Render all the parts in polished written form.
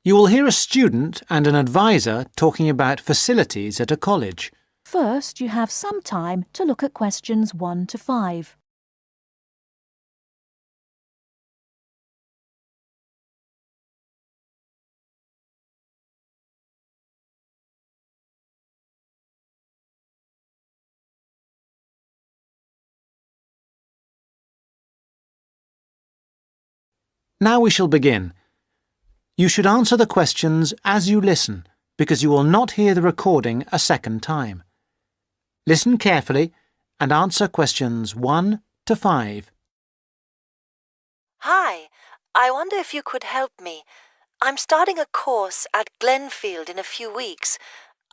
You will hear a student and an advisor talking about facilities at a college. First, you have some time to look at questions 1 to 5. Now we shall begin. You should answer the questions as you listen, because you will not hear the recording a second time. Listen carefully and answer questions 1 to 5. Hi, I wonder if you could help me. I'm starting a course at Glenfield in a few weeks.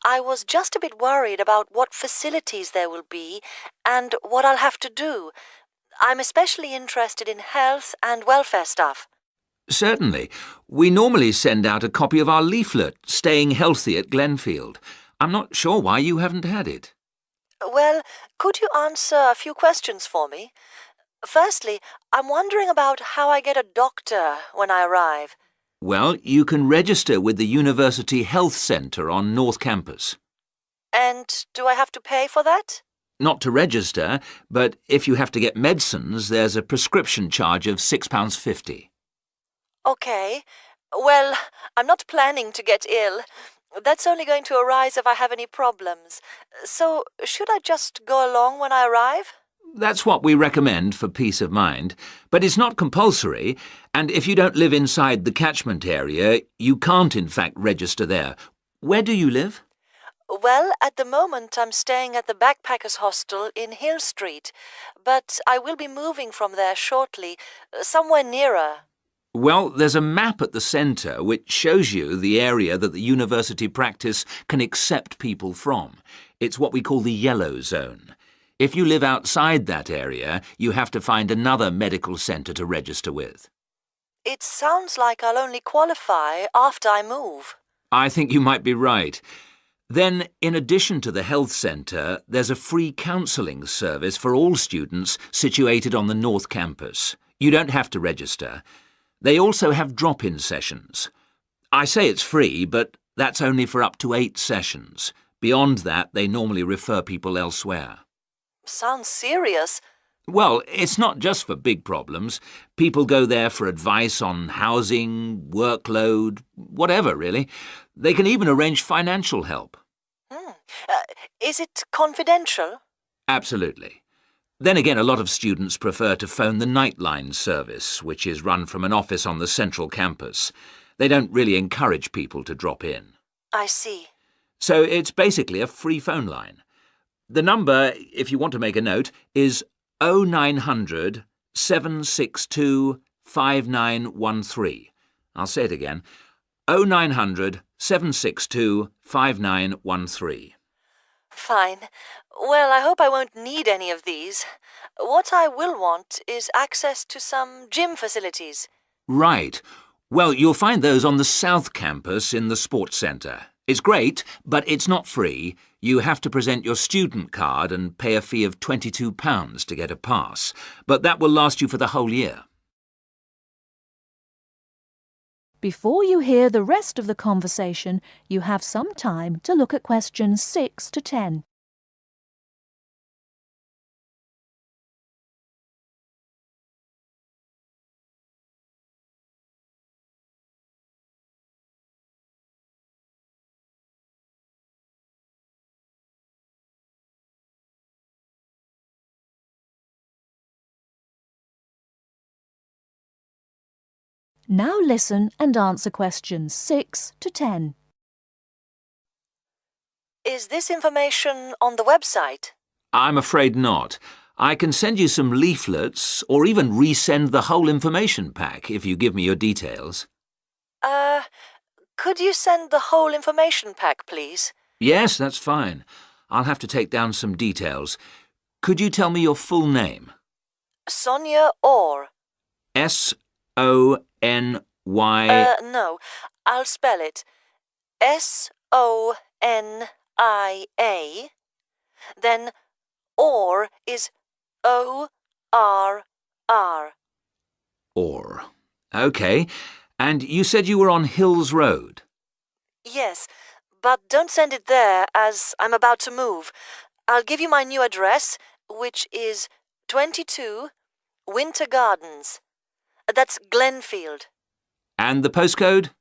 I was just a bit worried about what facilities there will be and what I'll have to do. I'm especially interested in health and welfare stuff. Certainly. We normally send out a copy of our leaflet, Staying Healthy at Glenfield. I'm not sure why you haven't had it. Well, could you answer a few questions for me? Firstly, I'm wondering about how I get a doctor when I arrive. Well, you can register with the University Health Centre on North Campus. And do I have to pay for that? Not to register, but if you have to get medicines, there's a prescription charge of £6.50. Okay. Well, I'm not planning to get ill. That's only going to arise if I have any problems. So, should I just go along when I arrive? That's what we recommend for peace of mind, but it's not compulsory, and if you don't live inside the catchment area, you can't in fact register there. Where do you live? Well, at the moment I'm staying at the Backpackers Hostel in Hill Street, but I will be moving from there shortly, somewhere nearer. Well, there's a map at the centre which shows you the area that the university practice can accept people from. It's what we call the yellow zone. If you live outside that area, you have to find another medical centre to register with. It sounds like I'll only qualify after I move. I think you might be right. Then, in addition to the health centre, there's a free counselling service for all students situated on the North Campus. You don't have to register. They also have drop-in sessions. I say it's free, but that's only for up to 8 sessions. Beyond that, they normally refer people elsewhere. Sounds serious. Well, it's not just for big problems. People go there for advice on housing, workload, whatever, really. They can even arrange financial help. Is it confidential? Absolutely. Then again, a lot of students prefer to phone the Nightline service, which is run from an office on the central campus. They don't really encourage people to drop in. I see. So it's basically a free phone line. The number, if you want to make a note, is 0900 762 5913. I'll say it again. 0900 762 5913. Fine. Well, I hope I won't need any of these. What I will want is access to some gym facilities. Right. Well, you'll find those on the South Campus in the Sports Centre. It's great, but it's not free. You have to present your student card and pay a fee of £22 to get a pass. But that will last you for the whole year. Before you hear the rest of the conversation, you have some time to look at questions 6 to 10. Now listen and answer questions 6 to 10. Is this information on the website? I'm afraid not. I can send you some leaflets or even resend the whole information pack if you give me your details. Could you send the whole information pack, please? Yes, that's fine. I'll have to take down some details. Could you tell me your full name? Sonia Orr. S-O-N-Y... No, I'll spell it. S-O-N-I-A. Then Orr is O-R-R. Orr. OK. And you said you were on Hills Road? Yes, but don't send it there as I'm about to move. I'll give you my new address, which is 22 Winter Gardens. That's Glenfield. And the postcode?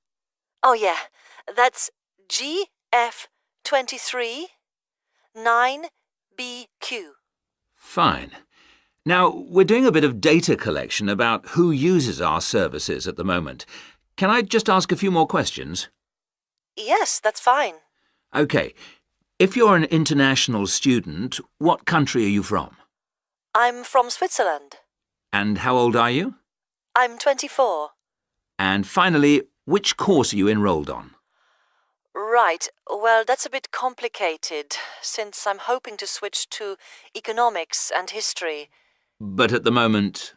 Oh, yeah, that's GF23 9BQ. Fine. Now, we're doing a bit of data collection about who uses our services at the moment. Can I just ask a few more questions? Yes, that's fine. OK. If you're an international student, what country are you from? I'm from Switzerland. And how old are you? I'm 24. And finally, which course are you enrolled on? Right, well, that's a bit complicated, since I'm hoping to switch to economics and history. But at the moment...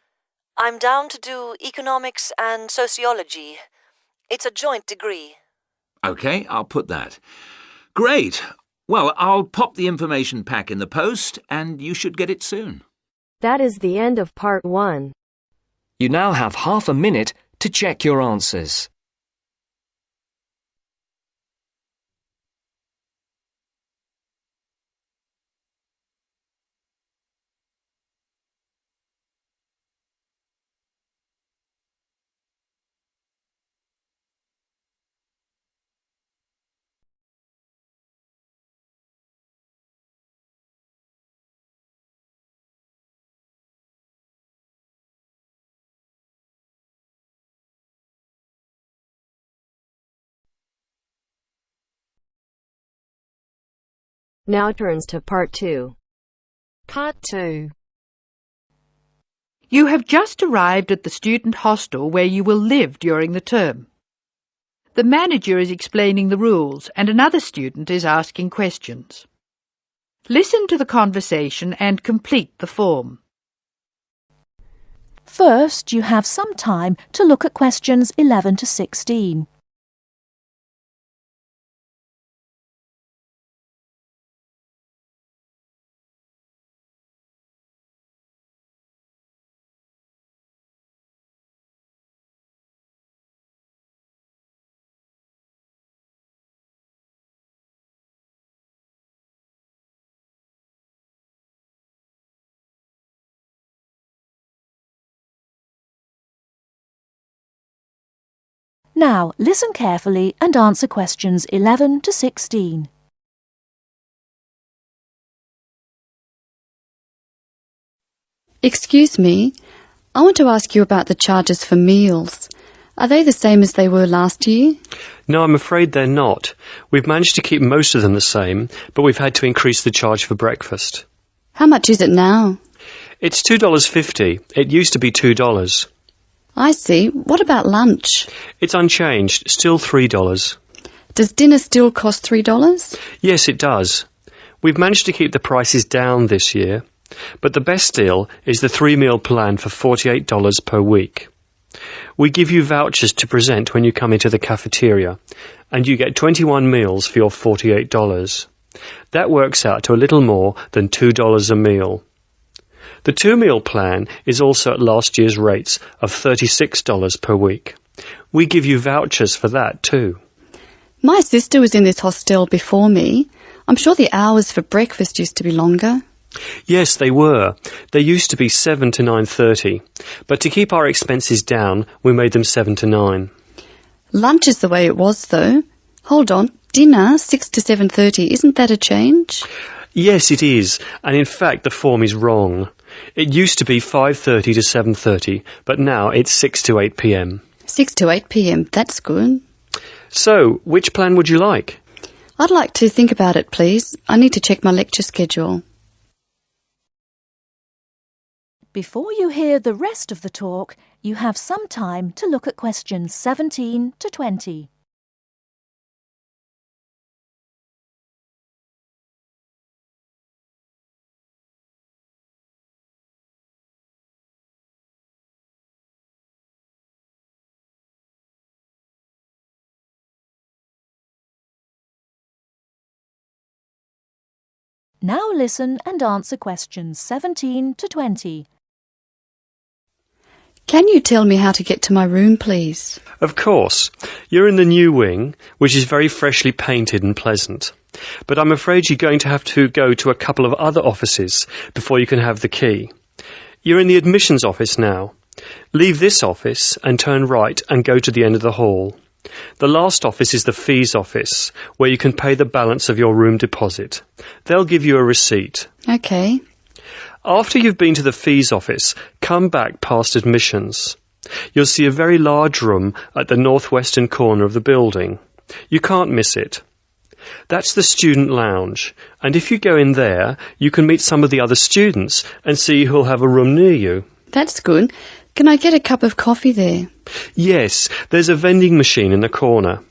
I'm down to do economics and sociology. It's a joint degree. OK, I'll put that. Great. Well, I'll pop the information pack in the post, and you should get it soon. That is the end of part 1. You now have half a minute to check your answers. Now turns to part 2. Part 2. You have just arrived at the student hostel where you will live during the term. The manager is explaining the rules and another student is asking questions. Listen to the conversation and complete the form. First, you have some time to look at questions 11 to 16. Now, listen carefully and answer questions 11 to 16. Excuse me, I want to ask you about the charges for meals. Are they the same as they were last year? No, I'm afraid they're not. We've managed to keep most of them the same, but we've had to increase the charge for breakfast. How much is it now? It's $2.50. It used to be $2. I see. What about lunch? It's unchanged, still $3. Does dinner still cost $3? Yes, it does. We've managed to keep the prices down this year, but the best deal is the 3-meal plan for $48 per week. We give you vouchers to present when you come into the cafeteria, and you get 21 meals for your $48. That works out to a little more than $2 a meal. The 2-meal plan is also at last year's rates of $36 per week. We give you vouchers for that too. My sister was in this hostel before me. I'm sure the hours for breakfast used to be longer. Yes, they were. They used to be 7 to 9:30, but to keep our expenses down, we made them 7 to 9. Lunch is the way it was, though. Hold on. Dinner, 6 to 7:30. Isn't that a change? Yes, it is, and in fact the form is wrong. It used to be 5:30 to 7:30, but now it's 6 to 8 p.m. 6 to 8 p.m. That's good. So, which plan would you like? I'd like to think about it, please. I need to check my lecture schedule. Before you hear the rest of the talk, you have some time to look at questions 17 to 20. Now listen and answer questions 17 to 20. Can you tell me how to get to my room, please? Of course. You're in the new wing, which is very freshly painted and pleasant. But I'm afraid you're going to have to go to a couple of other offices before you can have the key. You're in the admissions office now. Leave this office and turn right and go to the end of the hall. The last office is the fees office, where you can pay the balance of your room deposit. They'll give you a receipt. OK. After you've been to the fees office, come back past admissions. You'll see a very large room at the northwestern corner of the building. You can't miss it. That's the student lounge, and if you go in there, you can meet some of the other students and see who'll have a room near you. That's good. Can I get a cup of coffee there? Yes, there's a vending machine in the corner.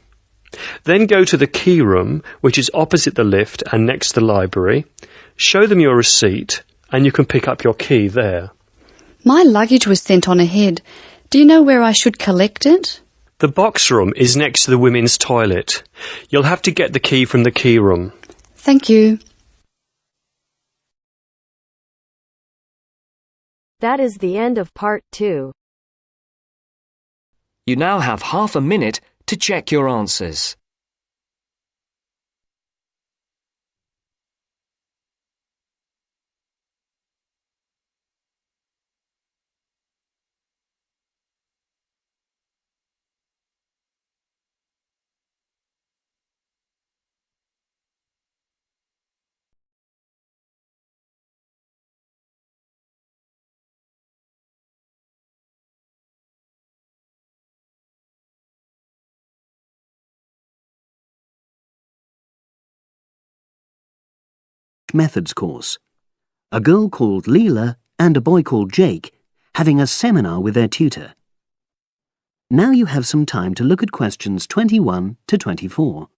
Then go to the key room, which is opposite the lift and next to the library. Show them your receipt, and you can pick up your key there. My luggage was sent on ahead. Do you know where I should collect it? The box room is next to the women's toilet. You'll have to get the key from the key room. Thank you. That is the end of part 2. You now have half a minute to check your answers. Methods course. A girl called Leela and a boy called Jake having a seminar with their tutor. Now you have some time to look at questions 21 to 24.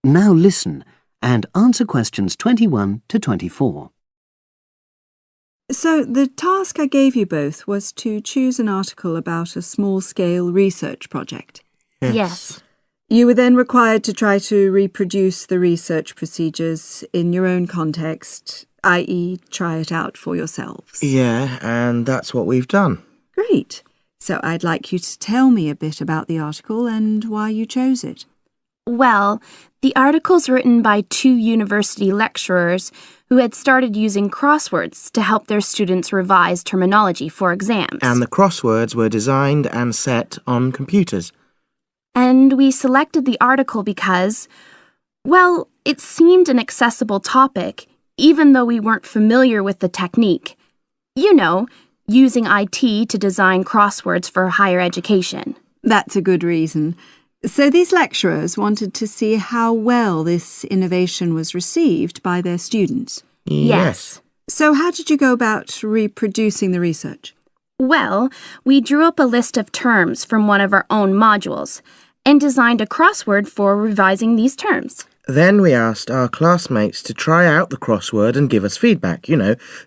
Now listen and answer questions 21 to 24. So, the task I gave you both was to choose an article about a small-scale research project. Yes. You were then required to try to reproduce the research procedures in your own context, i.e. try it out for yourselves. Yeah, and that's what we've done. Great. So I'd like you to tell me a bit about the article and why you chose it. Well, the article's written by 2 university lecturers who had started using crosswords to help their students revise terminology for exams. And the crosswords were designed and set on computers. And we selected the article because, well, it seemed an accessible topic, even though we weren't familiar with the technique. You know, using IT to design crosswords for higher education. That's a good reason. So these lecturers wanted to see how well this innovation was received by their students. Yes. So how did you go about reproducing the research? Well, we drew up a list of terms from one of our own modules and designed a crossword for revising these terms. Then we asked our classmates to try out the crossword and give us feedback,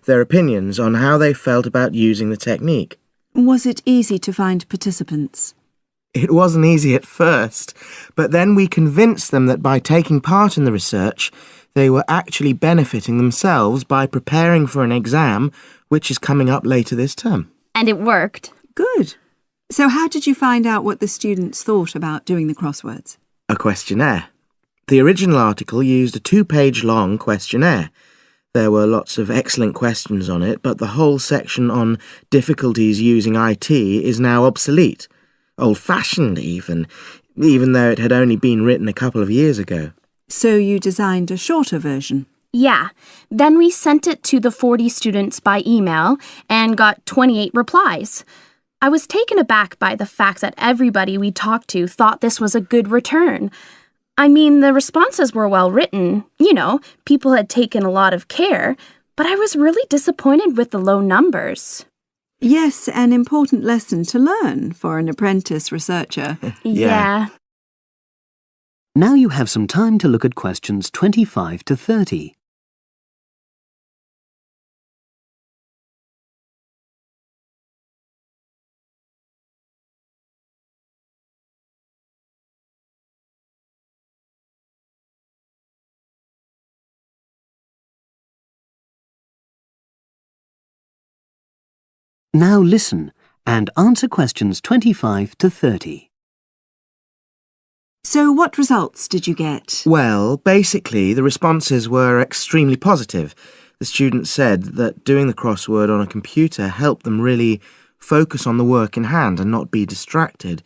their opinions on how they felt about using the technique. Was it easy to find participants? It wasn't easy at first, but then we convinced them that by taking part in the research, they were actually benefiting themselves by preparing for an exam, which is coming up later this term. And it worked. Good. So how did you find out what the students thought about doing the crosswords? A questionnaire. The original article used a 2-page long questionnaire. There were lots of excellent questions on it, but the whole section on difficulties using IT is now obsolete. Old-fashioned even though it had only been written a couple of years ago. So you designed a shorter version? Yeah. Then we sent it to the 40 students by email and got 28 replies. I was taken aback by the fact that everybody we talked to thought this was a good return. I mean, the responses were well written. People had taken a lot of care, but I was really disappointed with the low numbers. Yes, an important lesson to learn for an apprentice researcher. Yeah. Now you have some time to look at questions 25 to 30. Now listen and answer questions 25 to 30. So what results did you get? Well, basically, the responses were extremely positive. The students said that doing the crossword on a computer helped them really focus on the work in hand and not be distracted,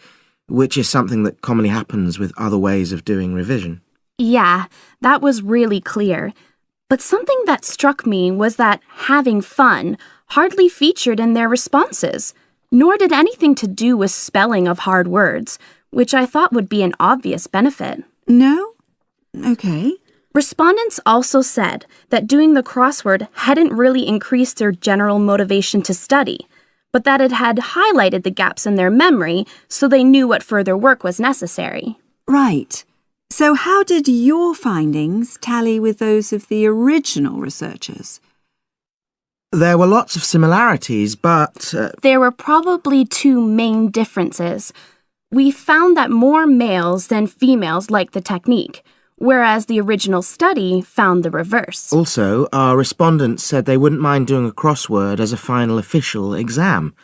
which is something that commonly happens with other ways of doing revision. Yeah, that was really clear. But something that struck me was that having fun hardly featured in their responses, nor did anything to do with spelling of hard words, which I thought would be an obvious benefit. No? Okay. Respondents also said that doing the crossword hadn't really increased their general motivation to study, but that it had highlighted the gaps in their memory so they knew what further work was necessary. Right. So how did your findings tally with those of the original researchers? There were lots of similarities, but... There were probably two main differences. We found that more males than females liked the technique, whereas the original study found the reverse. Also, our respondents said they wouldn't mind doing a crossword as a final official exam,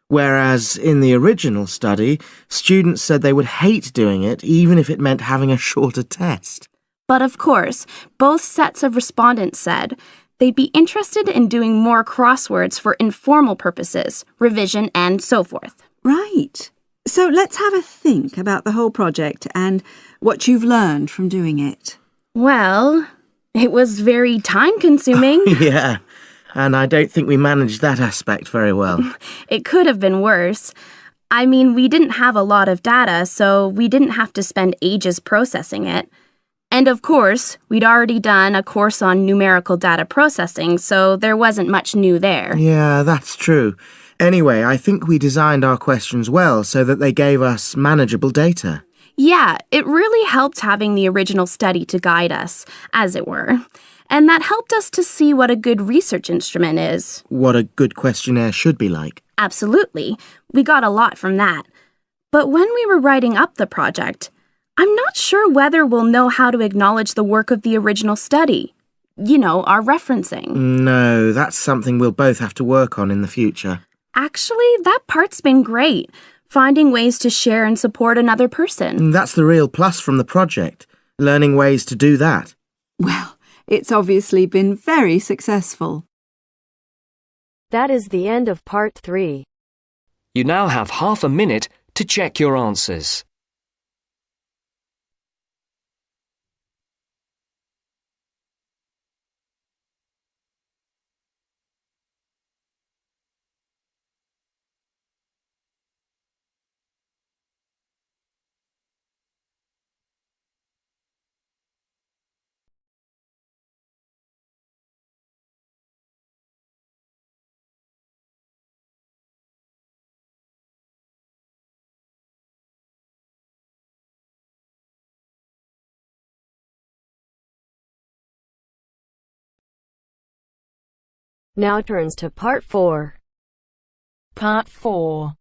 whereas in the original study, students said they would hate doing it even if it meant having a shorter test. But of course, both sets of respondents said they'd be interested in doing more crosswords for informal purposes, revision, and so forth. Right. So let's have a think about the whole project and what you've learned from doing it. Well, it was very time-consuming. Yeah, and I don't think we managed that aspect very well. It could have been worse. I mean, we didn't have a lot of data, so we didn't have to spend ages processing it. And of course, we'd already done a course on numerical data processing, so there wasn't much new there. Yeah, that's true. Anyway, I think we designed our questions well so that they gave us manageable data. Yeah, it really helped having the original study to guide us, as it were. And that helped us to see what a good research instrument is. What a good questionnaire should be like. Absolutely. We got a lot from that. But when we were writing up the project, I'm not sure whether we'll know how to acknowledge the work of the original study. You know, our referencing. No, that's something we'll both have to work on in the future. Actually, that part's been great. Finding ways to share and support another person. That's the real plus from the project, learning ways to do that. Well, it's obviously been very successful. That is the end of part 3. You now have half a minute to check your answers. Now turns to part 4. Part 4.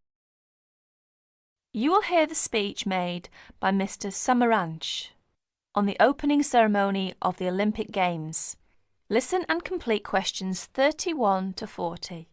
You will hear the speech made by Mr. Samaranch on the opening ceremony of the Olympic Games. Listen and complete questions 31 to 40.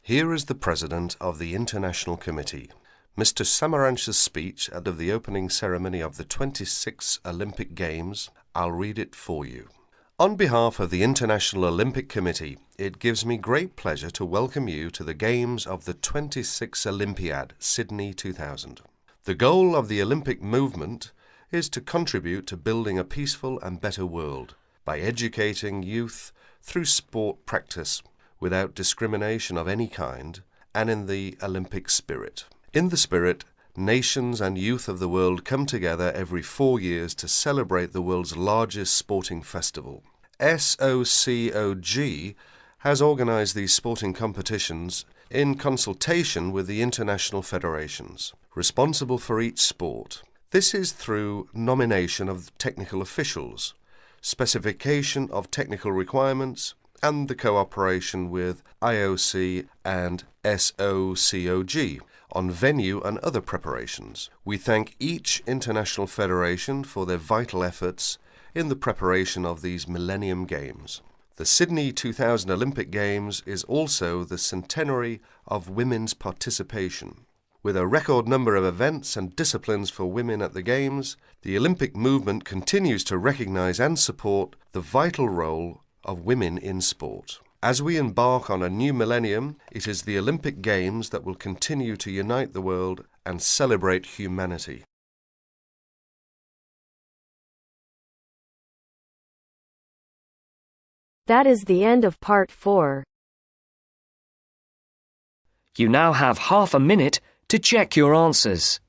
Here is the President of the International Committee, Mr. Samaranch's speech at the opening ceremony of the 26th Olympic Games. I'll read it for you. On behalf of the International Olympic Committee, it gives me great pleasure to welcome you to the Games of the 26th Olympiad, Sydney 2000. The goal of the Olympic movement is to contribute to building a peaceful and better world by educating youth through sport practice, without discrimination of any kind, and in the Olympic spirit. In the spirit, nations and youth of the world come together every 4 years to celebrate the world's largest sporting festival. SOCOG has organized these sporting competitions in consultation with the international federations responsible for each sport. This is through nomination of technical officials, specification of technical requirements, and the cooperation with IOC and SOCOG on venue and other preparations. We thank each international federation for their vital efforts in the preparation of these Millennium Games. The Sydney 2000 Olympic Games is also the centenary of women's participation. With a record number of events and disciplines for women at the Games, the Olympic movement continues to recognise and support the vital role of women in sport. As we embark on a new millennium, it is the Olympic Games that will continue to unite the world and celebrate humanity. That is the end of part 4. You now have half a minute to check your answers.